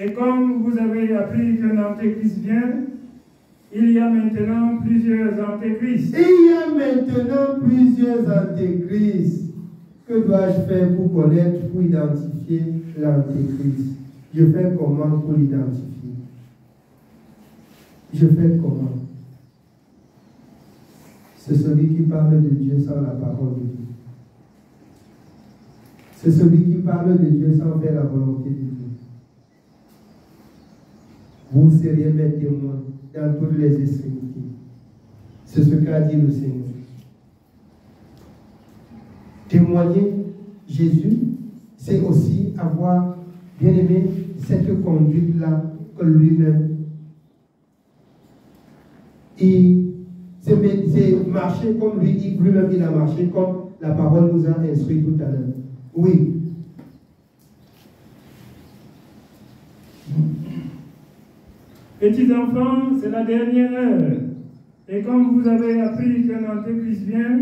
Et comme vous avez appris qu'un antéchrist vient, il y a maintenant plusieurs antéchrists. Il y a maintenant plusieurs antéchrists. Que dois-je faire pour connaître, pour identifier l'antéchrist? Je fais comment pour l'identifier? Je fais comment? C'est celui qui parle de Dieu sans la parole de Dieu. C'est celui qui parle de Dieu sans faire la volonté de Dieu. Vous seriez mes témoins dans toutes les extrémités. C'est ce qu'a dit le Seigneur. Témoigner Jésus, c'est aussi avoir, bien aimé, cette conduite-là que lui-même. Et c'est marcher comme lui-même il a marché, comme la parole nous a instruit tout à l'heure. Oui. Petits enfants, c'est la dernière heure. Et comme vous avez appris qu'un antéchrist vient,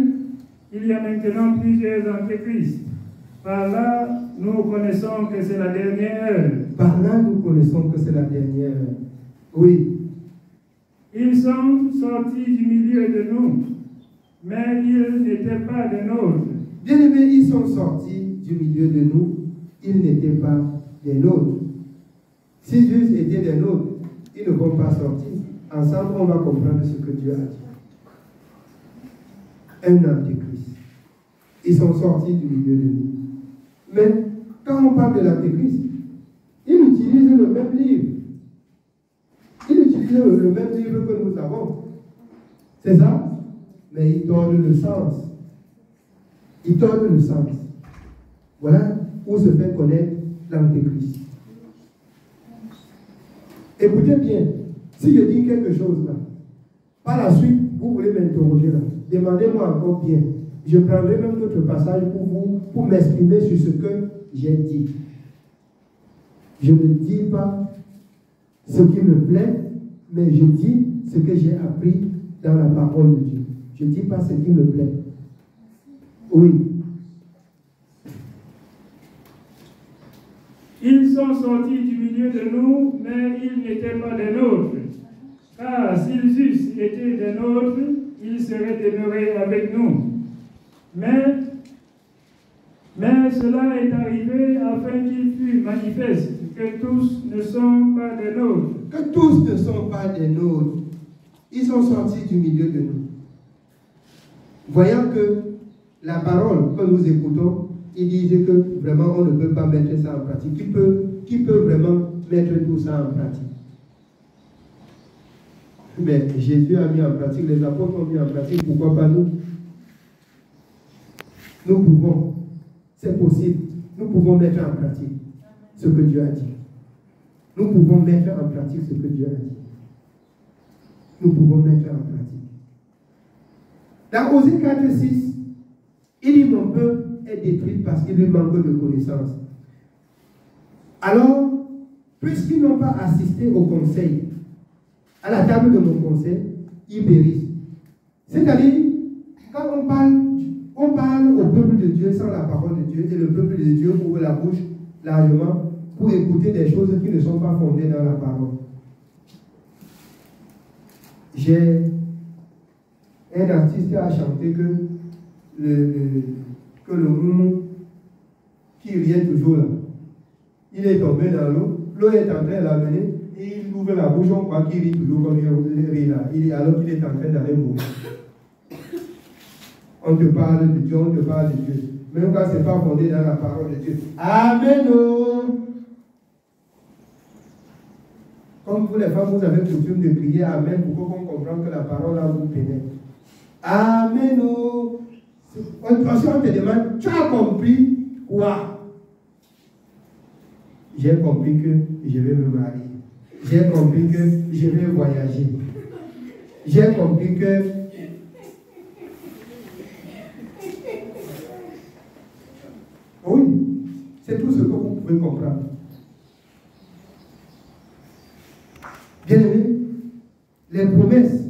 il y a maintenant plusieurs antéchrists. Par là, nous connaissons que c'est la dernière heure. Par là, nous connaissons que c'est la dernière heure. Oui. Ils sont sortis du milieu de nous, mais ils n'étaient pas des nôtres. Bien aimés, ils sont sortis du milieu de nous, ils n'étaient pas des nôtres. S'ils étaient des nôtres, ils ne vont pas sortir. Ensemble, on va comprendre ce que Dieu a dit. Un antéchrist. Ils sont sortis du milieu de nous. Mais quand on parle de l'antéchrist, il utilise le même livre. Il utilise le même livre que nous avons. C'est ça? Mais il donne le sens. Il donne le sens. Voilà où se fait connaître l'antéchrist. Écoutez bien, si je dis quelque chose là, par la suite, vous voulez m'interroger là, demandez-moi encore bien. Je prendrai même d'autres passages pour vous, pour m'exprimer sur ce que j'ai dit. Je ne dis pas ce qui me plaît, mais je dis ce que j'ai appris dans la parole de Dieu. Je ne dis pas ce qui me plaît. Oui. Ils sont sortis du milieu de nous, mais ils n'étaient pas des nôtres. Car s'ils eussent été des nôtres, ils seraient demeurés avec nous. Mais cela est arrivé afin qu'il fût manifeste que tous ne sont pas des nôtres. Que tous ne sont pas des nôtres. Ils sont sortis du milieu de nous. Voyant que la parole que nous écoutons, il disait que vraiment on ne peut pas mettre ça en pratique. Qui peut vraiment mettre tout ça en pratique? Mais Jésus a mis en pratique, les apôtres ont mis en pratique, pourquoi pas nous? Nous pouvons, c'est possible, nous pouvons mettre en pratique ce que Dieu a dit. Nous pouvons mettre en pratique ce que Dieu a dit. Nous pouvons mettre en pratique. Dans Osée 4:6, il dit mon peuple est détruit parce qu'il lui manque de connaissance. Alors, puisqu'ils n'ont pas assisté au conseil, à la table de mon conseil, ils périssent. C'est-à-dire, quand on parle au peuple de Dieu sans la parole de Dieu, et le peuple de Dieu ouvre la bouche largement pour écouter des choses qui ne sont pas fondées dans la parole. J'ai un artiste qui a chanté que le moumou qui riait toujours là, il est tombé dans l'eau, l'eau est en train de l'amener, et il ouvre la bouche, on croit qu'il rit toujours comme il rit là, alors qu'il est en train d'aller mourir. On te parle de Dieu, on te parle de Dieu, même quand ce n'est pas fondé dans la parole de Dieu. Amen. Comme vous les femmes, vous avez coutume de crier Amen pour qu'on comprenne que la parole là vous pénètre. Amen. Parce qu'on te demande, tu as compris quoi? J'ai compris que je vais me marier. J'ai compris que je vais voyager. J'ai compris que oui, c'est tout ce que vous pouvez comprendre. Bien aimé, les promesses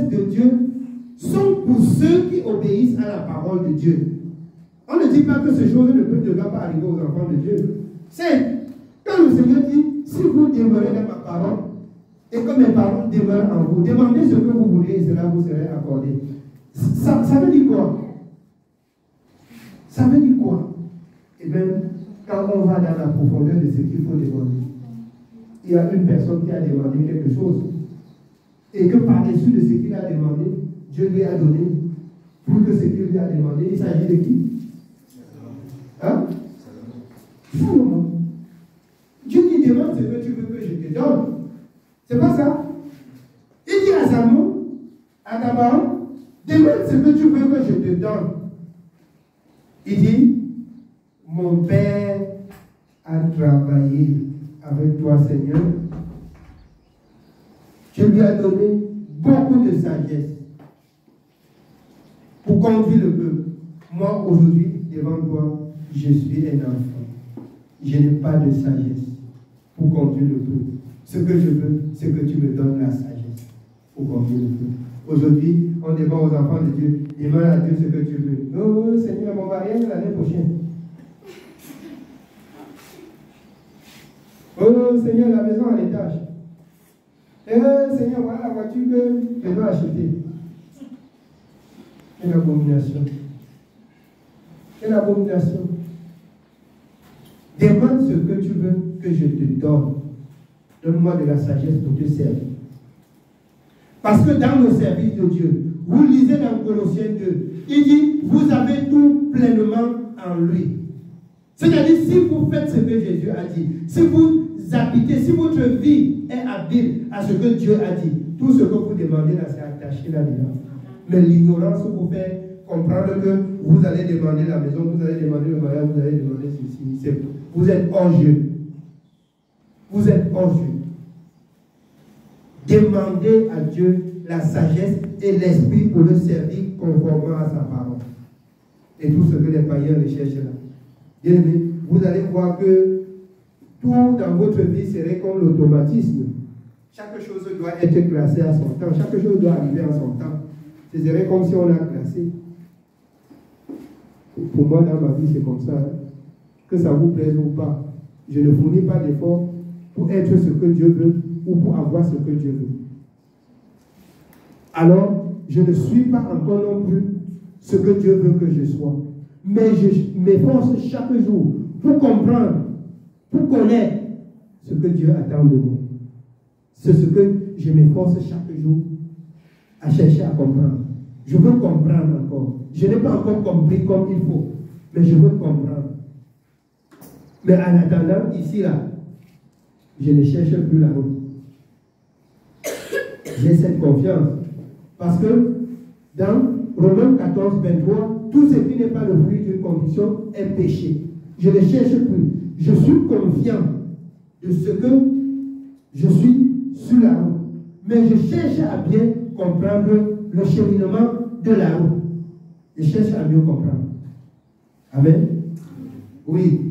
de Dieu sont pour ceux qui obéissent à la parole de Dieu. On ne dit pas que ces choses ne doivent pas arriver aux enfants de Dieu. C'est quand le Seigneur dit, si vous demeurez dans ma parole, et que mes paroles demeurent en vous, demandez ce que vous voulez et cela vous sera accordé. Ça veut dire quoi? Ça veut dire quoi? Eh bien, quand on va dans la profondeur de ce qu'il faut demander, il y a une personne qui a demandé quelque chose, et que par-dessus de ce qu'il a demandé, Dieu lui a donné plus que ce qu'il lui a demandé. Il s'agit de qui? Hein? Salomon. Dieu qui demande ce que tu veux que je te donne. C'est pas ça? Il dit à Salomon, à Gabaon, demande ce que tu veux que je te donne. Il dit, mon père a travaillé avec toi, Seigneur. Tu lui as donné beaucoup de sagesse pour conduire le peuple. Moi, aujourd'hui, devant toi, je suis un enfant. Je n'ai pas de sagesse pour conduire le peuple. Ce que je veux, c'est que tu me donnes la sagesse pour conduire le peuple. Aujourd'hui, on demande aux enfants de Dieu, demande à Dieu ce que tu veux. Oh Seigneur, mon mariage l'année prochaine. Oh Seigneur, la maison à l'étage. Seigneur, voilà la voiture que je dois acheter. Quelle abomination. Quelle abomination. Demande ce que tu veux que je te donne. Donne-moi de la sagesse pour te servir. Parce que dans le service de Dieu, vous lisez dans Colossiens 2, il dit, vous avez tout pleinement en lui. C'est-à-dire, si vous faites ce que Jésus a dit, si vous habitez, si votre vie est habile à ce que Dieu a dit, tout ce que vous demandez là, c'est attaché là-dedans. Mais l'ignorance vous fait comprendre que vous allez demander la maison, vous allez demander le mariage, vous allez demander ceci. Vous êtes hors jeu. Vous êtes hors jeu. Demandez à Dieu la sagesse et l'esprit pour le servir conformément à sa parole. Et tout ce que les païens recherchent là. Bien aimé, vous allez voir que tout dans votre vie serait comme l'automatisme. Chaque chose doit être classée à son temps. Chaque chose doit arriver à son temps. Ce serait comme si on l'a classé. Pour moi, dans ma vie, c'est comme ça. Hein. Que ça vous plaise ou pas. Je ne fournis pas d'efforts pour être ce que Dieu veut ou pour avoir ce que Dieu veut. Alors, je ne suis pas encore non plus ce que Dieu veut que je sois. Mais je m'efforce chaque jour pour comprendre, pour connaître ce que Dieu attend de moi. C'est ce que je m'efforce chaque jour à chercher à comprendre. Je veux comprendre encore. Je n'ai pas encore compris comme il faut, mais je veux comprendre. Mais en attendant, ici, là, je ne cherche plus la route. J'ai cette confiance. Parce que dans Romains 14, 23, tout ce qui n'est pas le fruit d'une conviction est péché. Je ne cherche plus. Je suis confiant de ce que je suis sur la route. Mais je cherche à bien comprendre le cheminement de la route. Je cherche à mieux comprendre. Amen. Oui.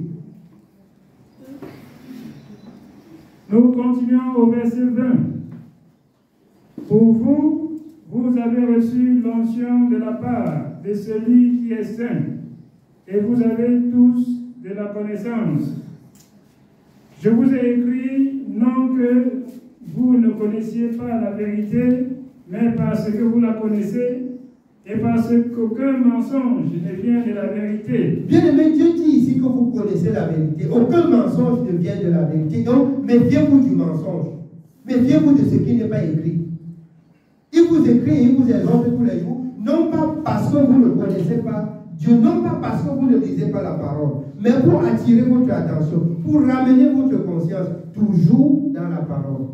Nous continuons au verset 20. Pour vous, vous avez reçu l'onction de la part de celui qui est saint, et vous avez tous de la connaissance. Je vous ai écrit non que vous ne connaissiez pas la vérité, mais parce que vous la connaissez, et parce qu'aucun mensonge ne vient de la vérité. Bien aimé, Dieu dit ici que vous connaissez la vérité. Aucun mensonge ne vient de la vérité. Donc, méfiez-vous du mensonge. Méfiez-vous de ce qui n'est pas écrit. Il vous écrit et il vous exhorte tous les jours, non pas parce que vous ne connaissez pas Dieu, non pas parce que vous ne lisez pas la parole, mais pour attirer votre attention, pour ramener votre conscience toujours dans la parole.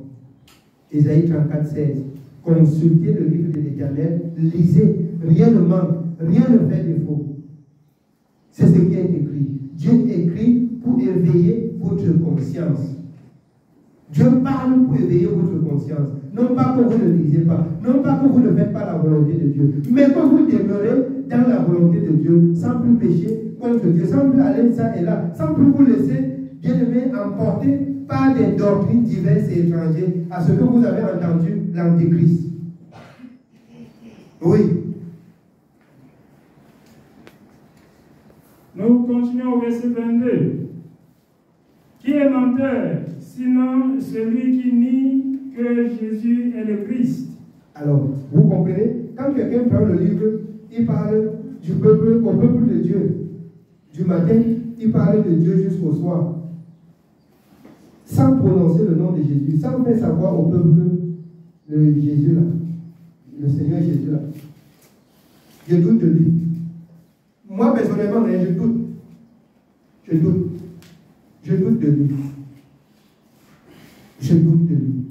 Ésaïe 34, 16. Consultez le livre de l'Éternel, lisez, rien ne manque, rien ne fait défaut. C'est ce qui est écrit. Dieu écrit pour éveiller votre conscience. Dieu parle pour éveiller votre conscience. Non pas que vous ne lisez pas, non pas que vous ne faites pas la volonté de Dieu, mais que vous demeurez dans la volonté de Dieu, sans plus pécher contre Dieu, sans plus aller ça et là, sans plus vous laisser, bien aimé, emporter par des doctrines diverses et étrangères à ce que vous avez entendu, l'Antéchrist. Oui. Nous continuons au verset 22. Qui est menteur, sinon celui qui nie que Jésus est le Christ? Alors, vous comprenez, quand quelqu'un prend le livre, il parle du peuple au peuple de Dieu. Du matin, il parle de Dieu jusqu'au soir. Sans prononcer le nom de Jésus, sans faire savoir au peuple le Jésus là, le Seigneur Jésus là. Je doute de lui. Moi personnellement, je doute. Je doute. Je doute de lui. Je doute de lui.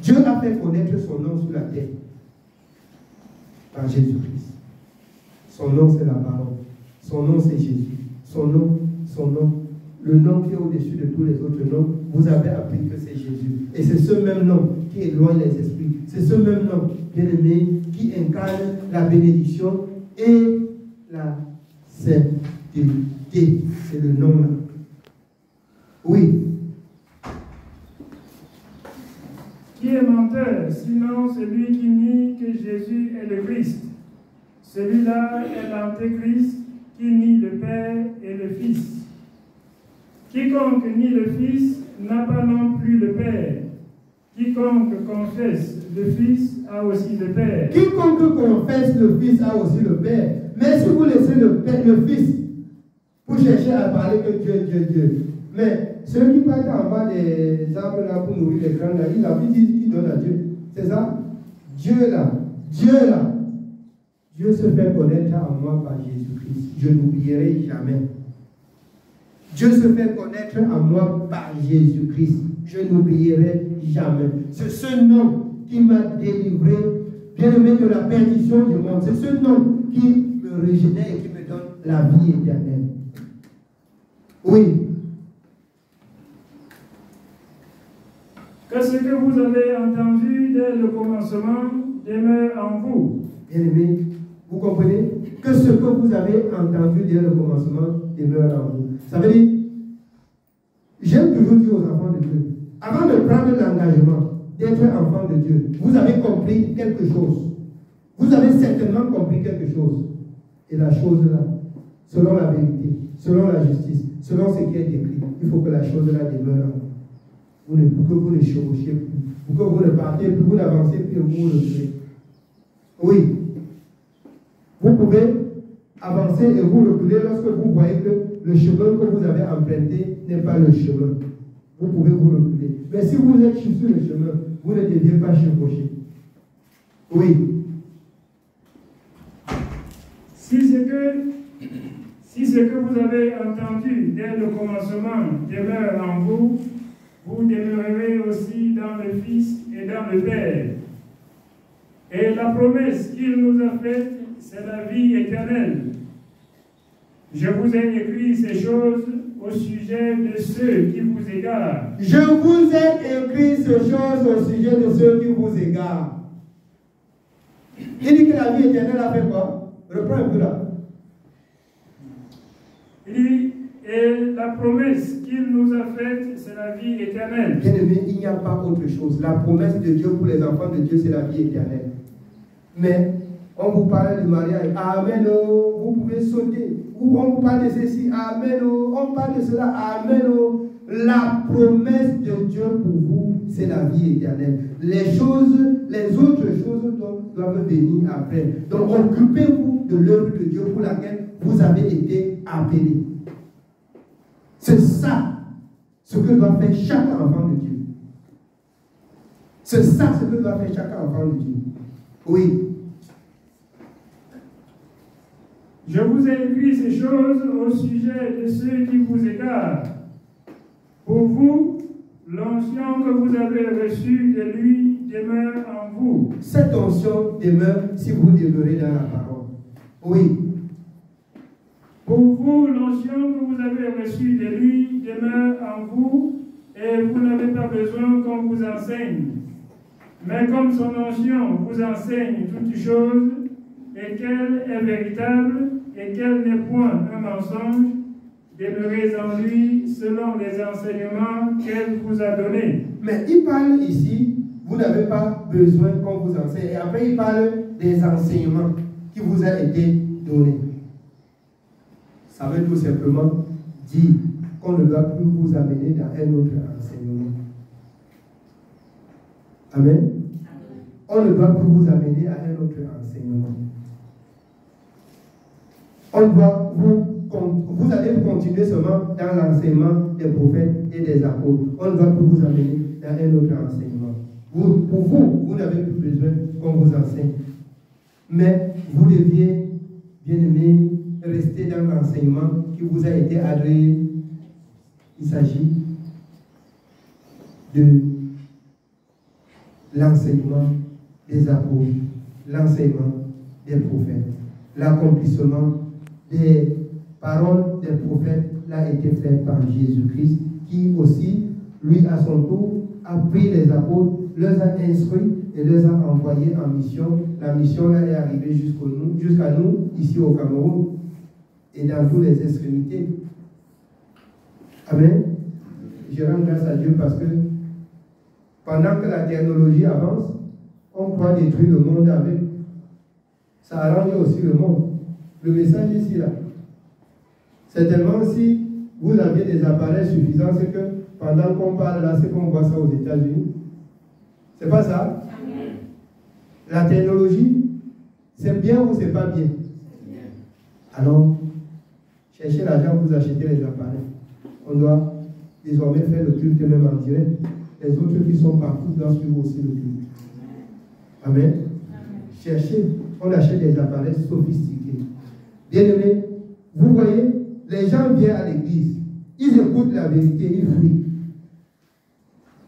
Dieu a fait connaître son nom sur la terre par Jésus-Christ. Son nom, c'est la parole. Son nom, c'est Jésus. Son nom, le nom qui est au-dessus de tous les autres noms, vous avez appris que c'est Jésus. Et c'est ce même nom qui éloigne les esprits. C'est ce même nom, bien aimé, qui incarne la bénédiction et la sainteté. C'est le nom là. Oui. Qui est menteur, sinon celui qui nie que Jésus est le Christ? Celui-là est l'Antéchrist qui nie le Père et le Fils. Quiconque nie le Fils n'a pas non plus le Père. Quiconque confesse le Fils a aussi le Père. Quiconque confesse le Fils a aussi le Père. Mais si vous laissez le Fils, vous cherchez à parler que Dieu. Mais ceux qui partent en bas des arbres là pour nourrir les grands là, il a dit qu'il donne à Dieu. C'est ça? Dieu là. Dieu se fait connaître à moi par Jésus-Christ. Je n'oublierai jamais. Dieu se fait connaître à moi par Jésus-Christ. Je n'oublierai jamais. C'est ce nom qui m'a délivré, bien aimé, de la perdition du monde. C'est ce nom qui me régénère et qui me donne la vie éternelle. Oui. Que ce que vous avez entendu dès le commencement demeure en vous. Bien aimé, vous comprenez? Que ce que vous avez entendu dès le commencement demeure en vous. Ça veut dire, j'aime toujours dire aux enfants de Dieu, avant de prendre l'engagement d'être enfant de Dieu, vous avez compris quelque chose. Vous avez certainement compris quelque chose. Et la chose là, selon la vérité, selon la justice, selon ce qui est écrit, il faut que la chose là demeure en vous. Pour que vous ne chevauchiez plus, pour que vous ne partez plus, vous n'avancez plus, vous reculez. Oui. Vous pouvez avancer et vous reculer lorsque vous voyez que le chemin que vous avez emprunté n'est pas le chemin. Vous pouvez vous reculer. Mais si vous êtes sur le chemin, vous ne deviez pas chevaucher. Oui. Si ce que vous avez entendu dès le commencement demeure en vous, vous demeurerez aussi dans le Fils et dans le Père. Et la promesse qu'il nous a faite, c'est la vie éternelle. Je vous ai écrit ces choses au sujet de ceux qui vous égarent. Je vous ai écrit ces choses au sujet de ceux qui vous égarent. Il dit que la vie éternelle a fait quoi? Reprends un peu là. Il dit, et la promesse qu'il nous a faite, c'est la vie éternelle. Bien aimé, il n'y a pas autre chose. La promesse de Dieu pour les enfants de Dieu, c'est la vie éternelle. Mais on vous parle du mariage, amen, oh, vous pouvez sauter. Ou on vous parle de ceci, amen, oh, on parle de cela, amen, oh. La promesse de Dieu pour vous, c'est la vie éternelle. Les autres choses doivent venir après. Donc occupez-vous de l'œuvre de Dieu pour laquelle vous avez été appelés. C'est ça ce que doit faire chaque enfant de Dieu. C'est ça ce que doit faire chaque enfant de Dieu. Oui. Je vous ai écrit ces choses au sujet de ceux qui vous égarent. Pour vous, l'onction que vous avez reçue de lui demeure en vous. Cette onction demeure si vous demeurez dans la parole. Oui. Pour vous, l'onction que vous avez reçue de lui demeure en vous, et vous n'avez pas besoin qu'on vous enseigne. Mais comme son onction vous enseigne toutes choses, et qu'elle est véritable, et qu'elle n'est point un mensonge, demeurez en lui selon les enseignements qu'elle vous a donnés. Mais il parle ici, vous n'avez pas besoin qu'on vous enseigne. Et après, il parle des enseignements qui vous ont été donnés. Ça veut tout simplement dire qu'on ne doit plus vous amener dans un autre enseignement. Amen. On ne doit plus vous amener à un autre enseignement. Vous allez continuer seulement dans l'enseignement des prophètes et des apôtres. On ne doit plus vous amener dans un autre enseignement. Pour vous n'avez plus besoin qu'on vous enseigne. Mais vous deviez, bien aimé, rester dans l'enseignement qui vous a été adressé. Il s'agit de l'enseignement des apôtres, l'enseignement des prophètes, l'accomplissement des paroles des prophètes l'a été fait par Jésus-Christ, qui aussi, lui à son tour, a pris les apôtres, les a instruits et les a envoyés en mission. La mission là est arrivée jusqu'à nous, ici au Cameroun, et dans toutes les extrémités. Amen. Je rends grâce à Dieu parce que pendant que la technologie avance, on croit détruire le monde avec. Ça arrange aussi le monde. Le message ici, là. C'est tellement si vous aviez des appareils suffisants, c'est que pendant qu'on parle là, c'est qu'on voit ça aux États-Unis. C'est pas ça? La technologie, c'est bien ou c'est pas bien? Alors, cherchez l'argent pour vous acheter les appareils. On doit désormais faire le culte même en direct. Les autres qui sont partout doivent suivre aussi le culte. Amen. Cherchez, on achète des appareils sophistiqués. Bien-aimés, vous voyez, les gens viennent à l'église, ils écoutent la vérité, ils fuient.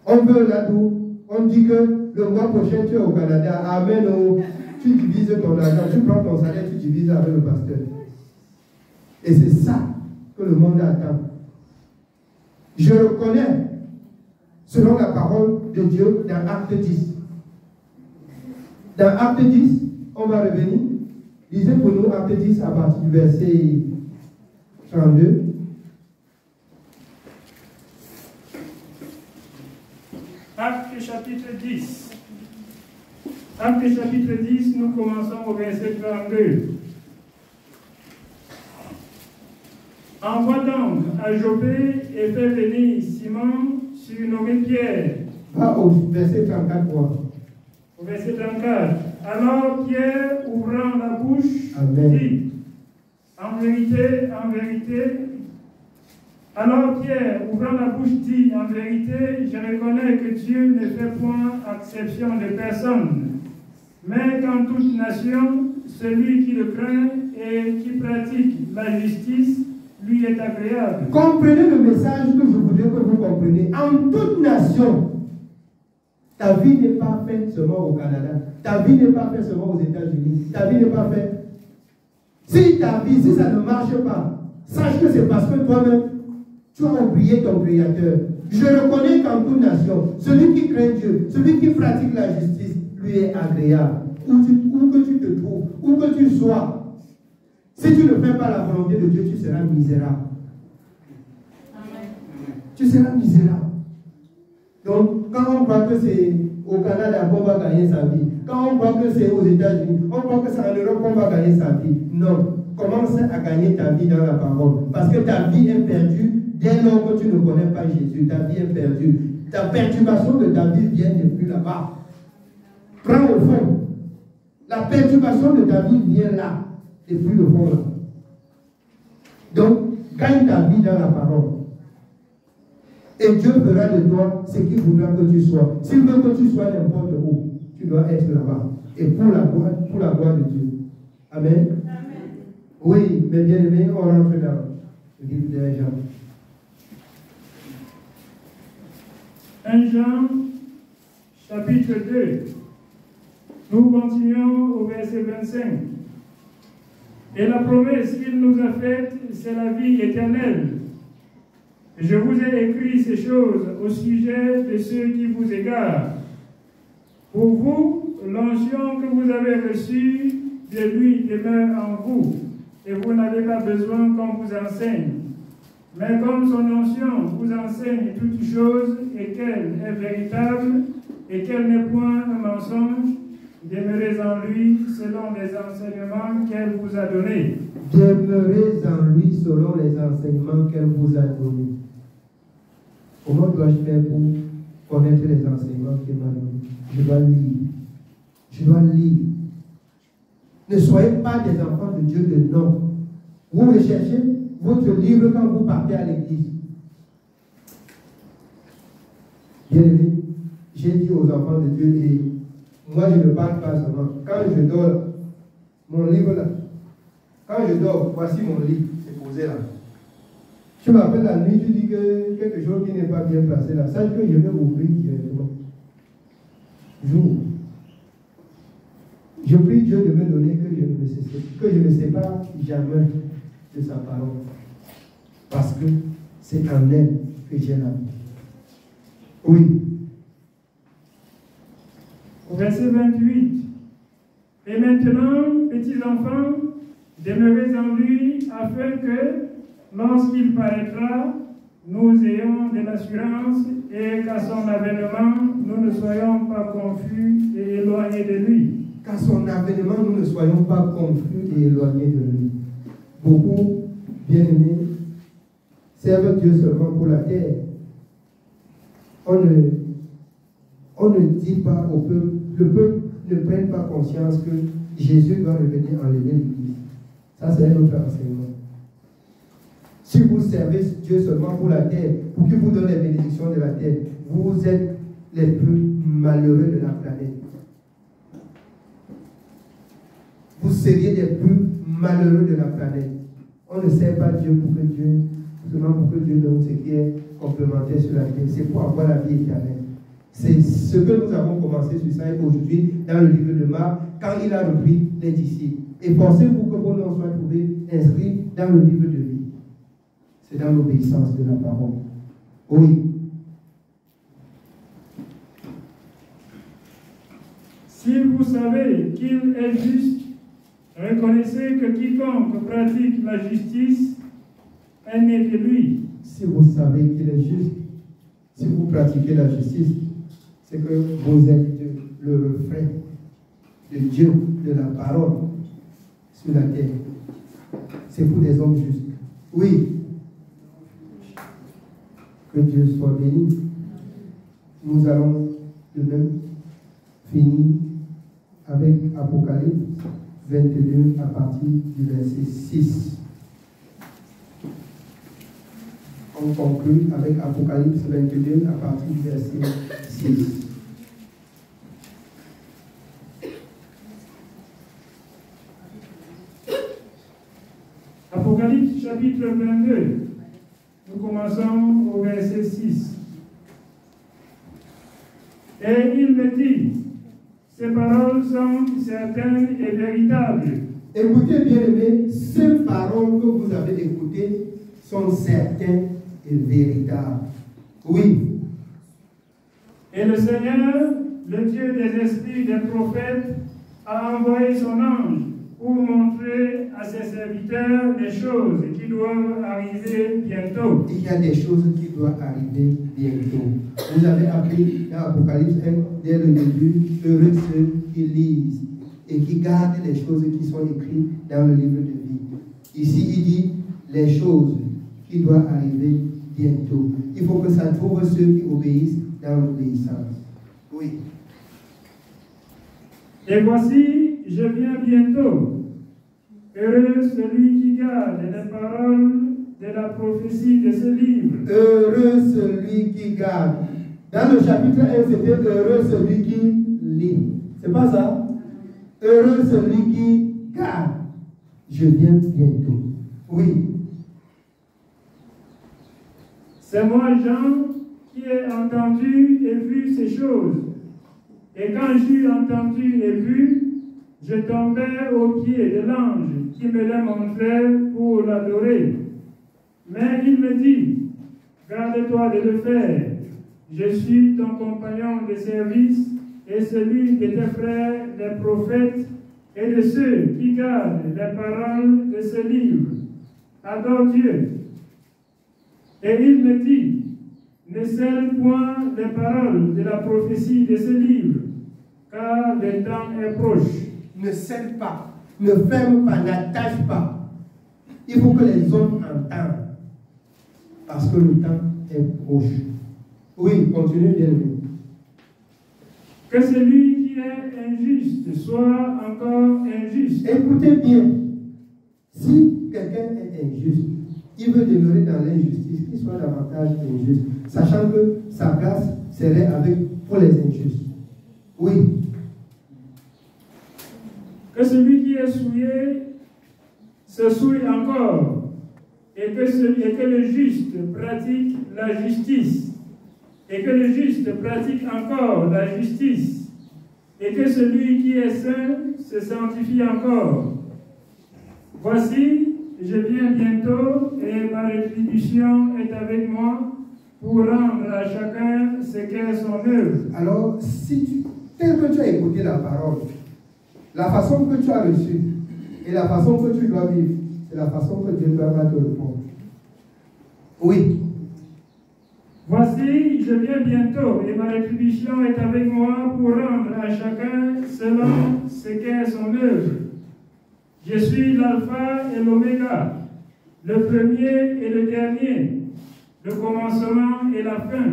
On veut là-d'où, on dit que le mois prochain tu es au Canada, amen, oh, tu divises ton argent, tu prends ton salaire, tu divises avec le pasteur. Et c'est ça que le monde attend. Je reconnais, selon la parole de Dieu, dans Acte 10. Dans Acte 10, on va revenir. Lisez pour nous Acte 10 à partir du verset 32. Acte chapitre 10. Acte chapitre 10, nous commençons au verset 32. Envoie donc à Joppé et fais venir Simon, surnommé Pierre. Va au verset 34. Au verset 34. Alors Pierre, ouvrant la bouche, Amen. dit, en vérité, alors Pierre, ouvrant la bouche, dit, en vérité, je reconnais que Dieu ne fait point exception de personne, mais qu'en toute nation, celui qui le craint et qui pratique la justice, lui est agréable. Comprenez le message que je voudrais que vous compreniez. En toute nation, ta vie n'est pas faite seulement au Canada. Ta vie n'est pas faite seulement aux États-Unis. Ta vie n'est pas faite. Si ta vie, si ça ne marche pas, sache que c'est parce que toi-même, tu as oublié ton Créateur. Je reconnais qu'en toute nation, celui qui craint Dieu, celui qui pratique la justice, lui est agréable. Où que tu te trouves, où que tu sois, si tu ne fais pas la volonté de Dieu, tu seras misérable. Amen. Tu seras misérable. Donc, quand on croit que c'est au Canada qu'on va gagner sa vie, quand on croit que c'est aux États-Unis, on croit que c'est en Europe qu'on va gagner sa vie. Non. Commence à gagner ta vie dans la parole. Parce que ta vie est perdue dès lors que tu ne connais pas Jésus. Ta vie est perdue. Ta perturbation de ta vie vient depuis là-bas. Prends au fond. La perturbation de ta vie vient là. Depuis le fond là. Donc, gagne ta vie dans la parole. Et Dieu fera de toi ce qu'il voudra que tu sois. S'il veut que tu sois n'importe où, tu dois être là-bas. Et pour la gloire de Dieu. Amen. Amen. Oui, mais bien aimé, on rentre dans le livre de Jean. 1 Jean, chapitre 2. Nous continuons au verset 25. Et la promesse qu'il nous a faite, c'est la vie éternelle. Je vous ai écrit ces choses au sujet de ceux qui vous égarent. Pour vous, l'onction que vous avez reçue de lui demeure en vous, et vous n'avez pas besoin qu'on vous enseigne. Mais comme son onction vous enseigne toutes choses, et qu'elle est véritable, et qu'elle n'est point un mensonge, Demeurez en lui selon les enseignements qu'elle vous a donnés. Demeurez en lui selon les enseignements qu'elle vous a donnés. Comment dois-je faire pour connaître les enseignements qu'elle m'a donnés? Je dois lire. Je dois lire. Ne soyez pas des enfants de Dieu de nom. Vous recherchez votre livre quand vous partez à l'église. Bien aimé, j'ai dit aux enfants de Dieu, et moi je ne parle pas seulement. Quand je dors, mon livre là, quand je dors, voici mon livre, c'est posé là. Tu m'appelles la nuit, tu dis que quelque chose qui n'est pas bien placé là. Sache que je vais ouvrir directement. Jour. Je prie Dieu de me donner que je ne sépare jamais de sa parole. Parce que c'est en elle que j'ai la vie. Oui. Au verset 28. Et maintenant, petits enfants, demeurez en lui afin que, lorsqu'il paraîtra, nous ayons de l'assurance et qu'à son avènement, nous ne soyons pas confus et éloignés de lui. Qu'à son avènement, nous ne soyons pas confus et éloignés de lui. Beaucoup, bien-aimés, servent Dieu seulement pour la terre. On ne dit pas au peuple, le peuple ne prenne pas conscience que Jésus doit revenir enlever l'Église. Ça, c'est un autre enseignement. Si vous servez Dieu seulement pour la terre, pour qu'il vous donne les bénédictions de la terre, vous êtes les plus malheureux de la planète. Vous seriez les plus malheureux de la planète. On ne sert pas Dieu pour que Dieu, seulement pour que Dieu donne ce qui est complémentaire sur la terre. C'est pour avoir la vie éternelle. C'est ce que nous avons commencé sur ça aujourd'hui dans le livre de Marc, quand il a repris les disciples. Et pensez-vous que vos noms soient trouvés inscrits dans le livre de vie. C'est dans l'obéissance de la parole. Oui. Si vous savez qu'il est juste, reconnaissez que quiconque pratique la justice est né de lui. Si vous savez qu'il est juste, si vous pratiquez la justice, c'est que vous êtes le reflet de Dieu, de la parole sur la terre. C'est pour des hommes justes. Oui. Que Dieu soit béni. Nous allons de même finir avec Apocalypse 22 à partir du verset 6. On conclut avec Apocalypse 22 à partir du verset 6. Apocalypse chapitre 22. Nous commençons au verset 6. Et il me dit, ces paroles sont certaines et véritables. Écoutez bien aimés, ces paroles que vous avez écoutées sont certaines et véritables. Oui. Et le Seigneur, le Dieu des esprits des prophètes, a envoyé son ange pour montrer à ses serviteurs les choses qui doivent arriver bientôt. Il y a des choses qui doivent arriver bientôt. Vous avez appris dans Apocalypse 1, dès le début, heureux ceux qui lisent et qui gardent les choses qui sont écrites dans le livre de vie. Ici, il dit les choses qui doivent arriver bientôt. Il faut que ça trouve ceux qui obéissent dans l'obéissance. Oui. Et voici, je viens bientôt. Heureux celui qui garde les paroles de la prophétie de ce livre. Heureux celui qui garde. Dans le chapitre 1, c'était heureux celui qui lit. C'est pas ça? Heureux celui qui garde. Je viens bientôt. Oui. C'est moi, Jean, qui ai entendu et vu ces choses. Et quand j'eus entendu et vu, je tombais aux pieds de l'ange qui me l'a montré pour l'adorer. Mais il me dit, garde-toi de le faire. Je suis ton compagnon de service et celui de tes frères, les prophètes, et de ceux qui gardent les paroles de ce livre. Adore Dieu. Et il me dit, ne scelle point les paroles de la prophétie de ce livre, car le temps est proche. Ne scelle pas, ne ferme pas, n'attache pas. Il faut que les hommes entendent. Parce que le temps est proche. Oui, continue bien. Que celui qui est injuste soit encore injuste. Écoutez bien. Si quelqu'un est injuste, il veut demeurer dans l'injustice, qu'il soit davantage injuste, sachant que sa grâce serait pour les injustes. Oui. Que celui qui est souillé se souille encore, et que le juste pratique la justice, et que le juste pratique encore la justice, et que celui qui est saint se sanctifie encore. Voici, je viens bientôt, et ma rétribution est avec moi pour rendre à chacun ce qu'est son œuvre. Alors, tel que tu as écouté la parole, la façon que tu as reçue et la façon que tu dois vivre, c'est la façon que Dieu doit te répondre. Oui. Voici, je viens bientôt, et ma rétribution est avec moi pour rendre à chacun selon ce qu'est son œuvre. Je suis l'alpha et l'oméga, le premier et le dernier, le commencement et la fin.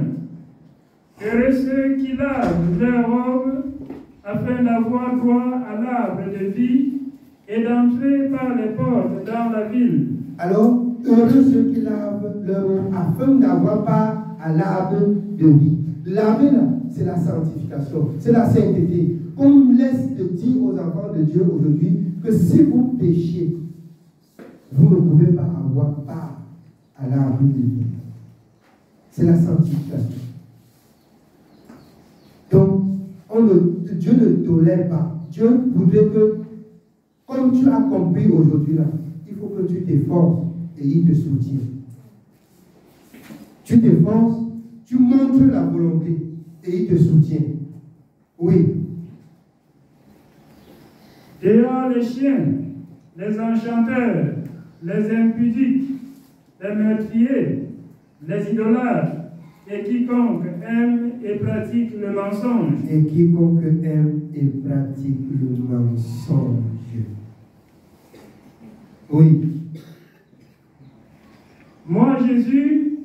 Heureux ceux qui lavent leurs robes afin d'avoir droit à l'arbre de vie et d'entrer par les portes dans la ville. Alors, heureux ceux qui lavent leurs robes afin d'avoir part à l'arbre de vie. Laver là, c'est la sanctification, c'est la sainteté. On laisse de dire aux enfants de Dieu aujourd'hui que si vous péchez, vous ne pouvez pas avoir part à l'arbre de vie. C'est la sanctification. Donc, Dieu ne tolère pas. Dieu voudrait que, comme tu as compris aujourd'hui là, il faut que tu t'efforces et il te soutient. Tu t'efforces, tu montres la volonté et il te soutient. Oui. Dehors les chiens, les enchanteurs, les impudiques, les meurtriers, les idolâtres, et quiconque aime et pratique le mensonge. Et quiconque aime et pratique le mensonge. Oui. Moi, Jésus,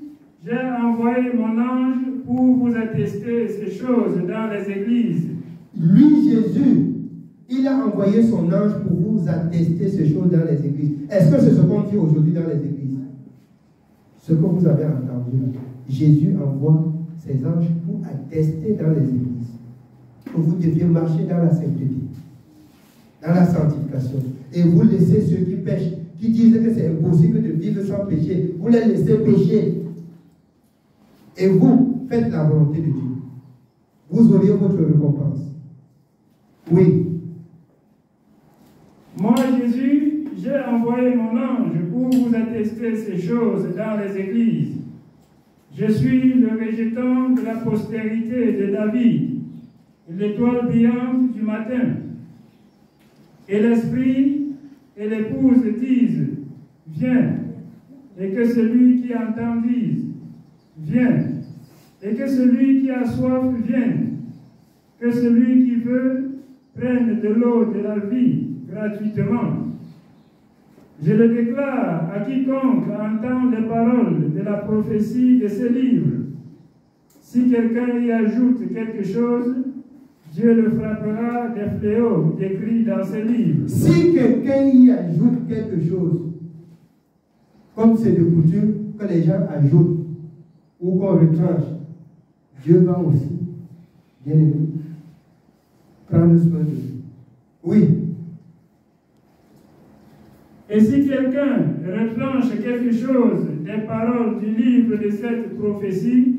j'ai envoyé mon ange pour vous attester ces choses dans les églises. Lui, Jésus, il a envoyé son ange pour vous attester ces choses dans les églises. Est-ce que c'est ce qu'on dit aujourd'hui dans les églises? Ce que vous avez entendu. Jésus envoie ses anges pour attester dans les églises. Que vous deviez marcher dans la sainteté, dans la sanctification. Et vous laissez ceux qui pêchent, qui disent que c'est impossible de vivre sans péché. Vous les laissez pécher. Et vous faites la volonté de Dieu. Vous aurez votre récompense. Oui. Moi, Jésus, j'ai envoyé mon ange pour vous attester ces choses dans les églises. Je suis le rejeton de la postérité de David, l'étoile brillante du matin. Et l'esprit et l'épouse disent, viens. Et que celui qui entend dise, viens. Et que celui qui a soif vienne. Que celui qui veut prenne de l'eau de la vie gratuitement. Je le déclare à quiconque entend les paroles de la prophétie de ce livre. Si quelqu'un y ajoute quelque chose, Dieu le frappera des fléaux décrits dans ce livre. Si quelqu'un y ajoute quelque chose, comme c'est de coutume que les gens ajoutent ou qu'on retranche, Dieu va aussi, bien aimé, prendre soin de lui. Oui. Et si quelqu'un retranche quelque chose des paroles du livre de cette prophétie,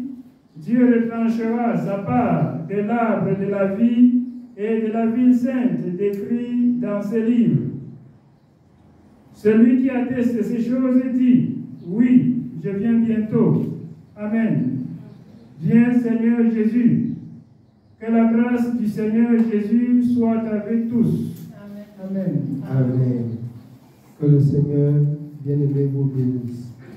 Dieu retranchera sa part de l'arbre de la vie et de la ville sainte décrit dans ce livre. Celui qui atteste ces choses dit, oui, je viens bientôt. Amen. Viens Seigneur Jésus. Que la grâce du Seigneur Jésus soit avec tous. Amen. Amen. Que le Seigneur bien-aimé vous bénisse.